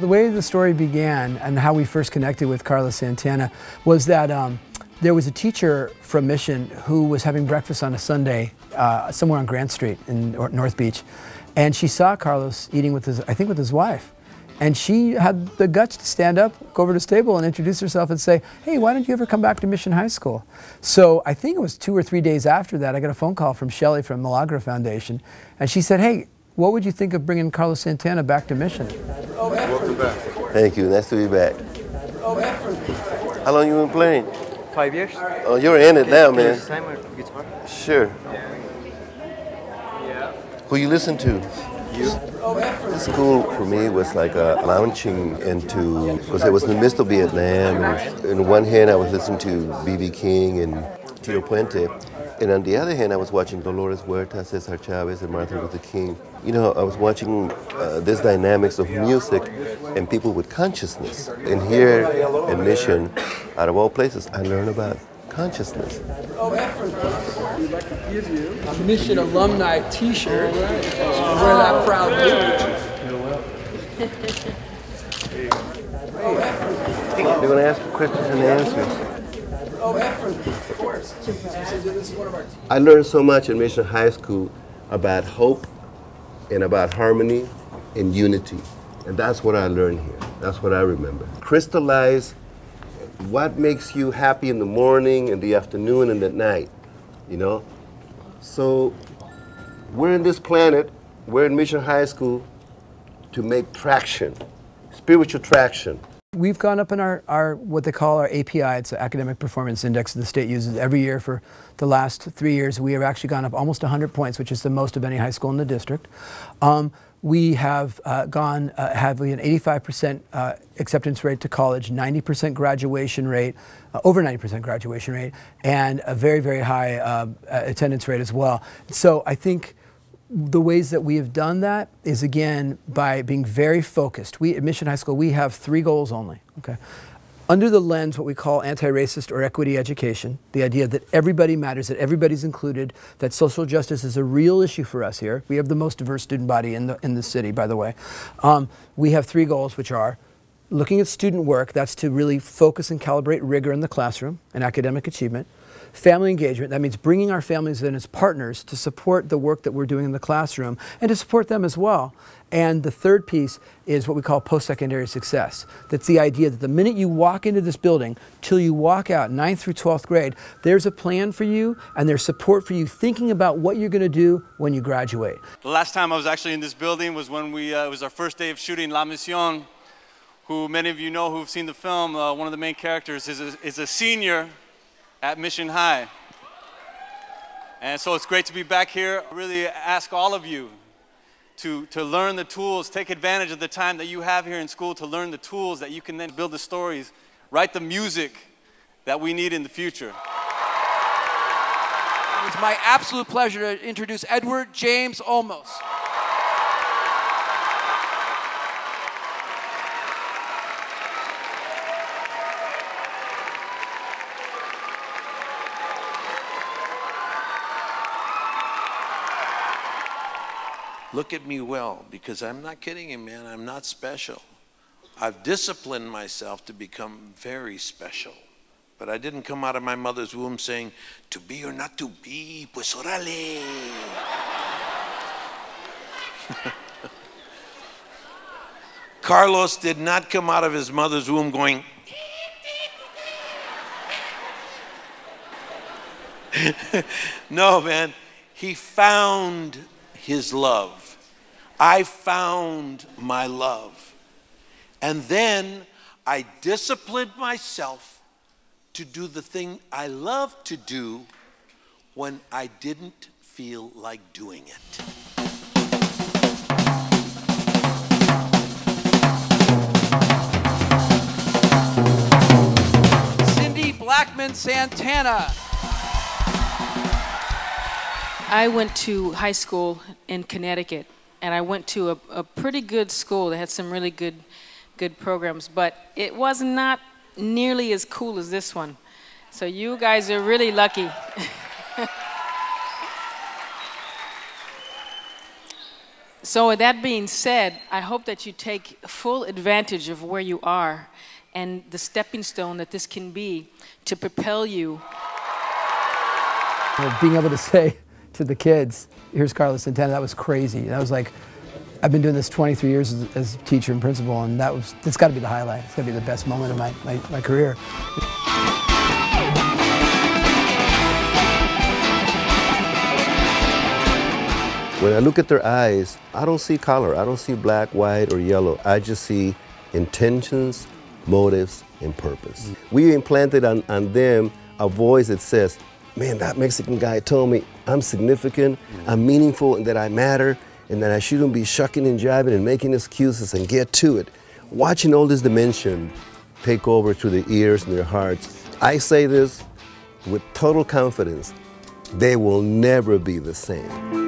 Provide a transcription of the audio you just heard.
the way the story began and how we first connected with Carlos Santana was that there was a teacher from Mission who was having breakfast on a Sunday somewhere on Grant Street in North Beach, and she saw Carlos eating with his, I think with his wife. And she had the guts to stand up, go over to his table and introduce herself and say, hey, why don't you ever come back to Mission High School? So I think it was 2 or 3 days after that, I got a phone call from Shelley from Milagro Foundation. And she said, hey, what would you think of bringing Carlos Santana back to Mission? Welcome back. Thank you, nice to be back. How long you been playing? 5 years. Oh, you're in it now, man. Guitar? Sure. Yeah. Who you listen to? You? This school for me was like launching into, because it was in the midst of Vietnam. And in one hand, I was listening to B.B. King and Tito Puente. And on the other hand, I was watching Dolores Huerta, Cesar Chavez, and Martin Luther King. You know, I was watching this dynamics of music and people with consciousness. And here at Mission, out of all places, I learned about consciousness. We'd like to give you a Mission alumni t-shirt. Wear that proudly. They're going to ask for questions and answers. Of course. I learned so much in Mission High School about hope and about harmony and unity. And that's what I learned here. That's what I remember. Crystallize what makes you happy in the morning, in the afternoon, and at night, you know? So we're in this planet, we're in Mission High School to make traction, spiritual traction. We've gone up in our what they call our API, it's an Academic Performance Index that the state uses every year for the last 3 years. We have actually gone up almost 100 points, which is the most of any high school in the district. We have have an 85% acceptance rate to college, 90% graduation rate, over 90% graduation rate, and a very, very high attendance rate as well. So I think the ways that we have done that is, again, by being very focused. We, at Mission High School, we have 3 goals only, okay? Under the lens, what we call anti-racist or equity education, the idea that everybody matters, that everybody's included, that social justice is a real issue for us here. We have the most diverse student body in the city, by the way. We have 3 goals, which are looking at student work, that's to really focus and calibrate rigor in the classroom and academic achievement. Family engagement, that means bringing our families in as partners to support the work that we're doing in the classroom and to support them as well. And the third piece is what we call post-secondary success. That's the idea that the minute you walk into this building till you walk out 9th through 12th grade, there's a plan for you and there's support for you thinking about what you're going to do when you graduate. The last time I was actually in this building was when it was our first day of shooting La Misión, who many of you know who've seen the film. One of the main characters is a senior at Mission High. And so it's great to be back here. I really ask all of you to learn the tools, take advantage of the time that you have here in school to learn the tools that you can then build the stories, write the music that we need in the future. It's my absolute pleasure to introduce Edward James Olmos. Look at me well, because I'm not kidding you, man. I'm not special. I've disciplined myself to become very special. But I didn't come out of my mother's womb saying, to be or not to be, pues órale. Carlos did not come out of his mother's womb going, no, man. He found his love. I found my love. And then I disciplined myself to do the thing I love to do when I didn't feel like doing it. Cindy Blackman Santana. I went to high school in Connecticut, and I went to a pretty good school that had some really good programs, but it was not nearly as cool as this one. So you guys are really lucky. So with that being said, I hope that you take full advantage of where you are and the stepping stone that this can be to propel you. Being able to say to the kids, here's Carlos Santana, that was crazy. That was like, I've been doing this 23 years as teacher and principal, and that's got to be the highlight. It's got to be the best moment of my career. When I look at their eyes, I don't see color. I don't see black, white, or yellow. I just see intentions, motives, and purpose. We implanted on them a voice that says, man, that Mexican guy told me I'm significant, I'm meaningful, and that I matter, and that I shouldn't be shucking and jiving and making excuses and get to it. Watching all this dimension take over to their ears and their hearts, I say this with total confidence, they will never be the same.